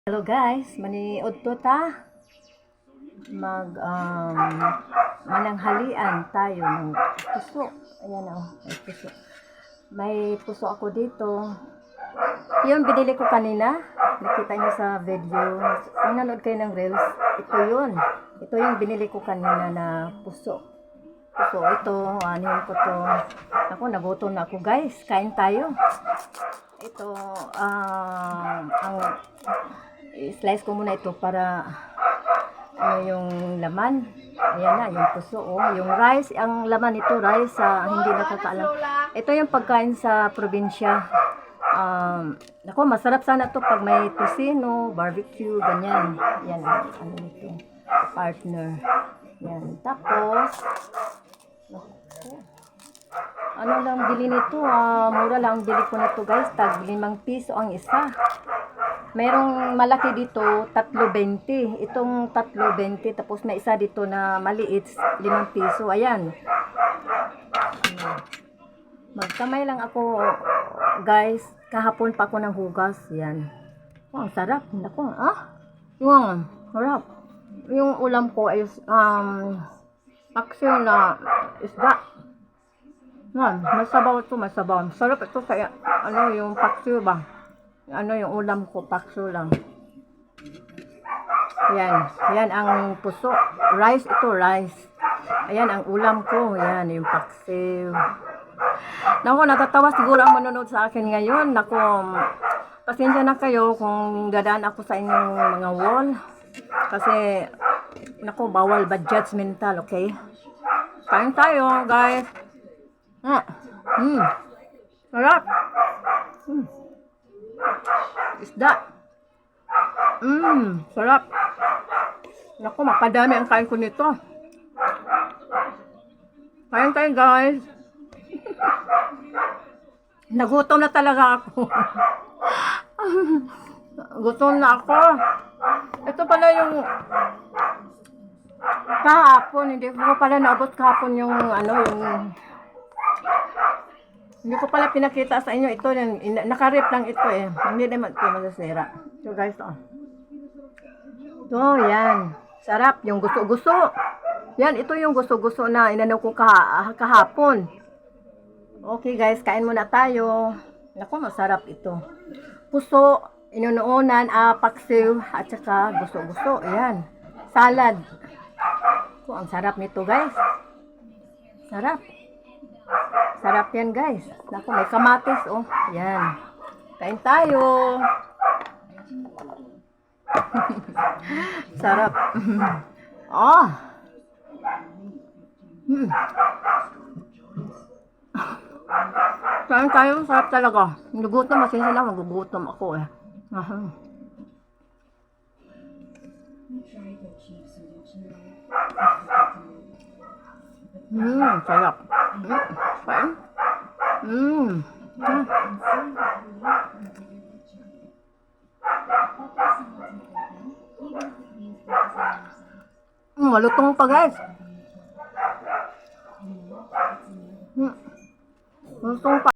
Hello guys, maniod to ta. Mananghalian tayo ng puso. Ayan may puso. May puso ako dito. Yun, binili ko kanina. Nakita niyo sa video. Kung nanood kayo ng reels, ito yun. Ito yung binili ko kanina na puso. Puso, ito, anin ko to. Ako, nagutom na ako guys. Kain tayo. Ito, i-slice ko muna ito para yung laman. Ayan na, yung puso. Yung rice, ang laman ito, rice, hindi nakakaalam. Ito yung pagkain sa probinsya. Ako, masarap sana to pag may tocino, barbecue, ganyan. Yan, ano nito, partner. Yan, tapos, ano lang bili nito, mura lang bili ko nito guys, tag 5 piso ang isa. Merong malaki dito, 3.20. Itong 3.20, tapos may isa dito na maliit, 5 piso. Ayan. Magkamay lang ako, guys. Kahapon pa ako ng hugas. Yan. Ang sarap. Naku, yung sarap. Yung ulam ko ay paksiw na isda. Yan, masabaw ito, masabaw. Sarap ito sa, yung paksiw ba? Yung ulam ko, pakso lang. Yan ang puso. Rice ito, rice. Ayan ang ulam ko. Yan, yung paksiw. Naku, natatawa siguro ang manonood sa akin ngayon. Naku, pasensya na kayo kung dadaan ako sa inyong mga wall. Kasi, naku, bawal ba judgmental, okay? Kain tayo, guys. Sarap. Isda. Sarap. Naku, makadami ang kain ko nito. Kain tayo guys. Nagutom na talaga ako. Gutom na ako. Ito pala yung kahapon. Hindi ko pala naabot kahapon yung hindi ko pala pinakita sa inyo. Ito, nakarip lang ito eh. Hindi naman ito masasira. So guys, ito, yan. Sarap, yung gusto-gusto. Yan, ito yung gusto-gusto na inano ko kahapon. Okay guys, kain muna tayo. Naku, masarap ito. Puso, inunuunan, paksiw, at saka gusto-gusto. Yan. Salad. Ang sarap nito guys. Sarap. Sarap yan guys. Naku, may kamatis Yan. Kain tayo. Sarap. Kain tayo. Sarap talaga. Nagutom. Masensya na. Magugutom ako eh. Sarap. Kain. Malutong pa guys. Malutong pa.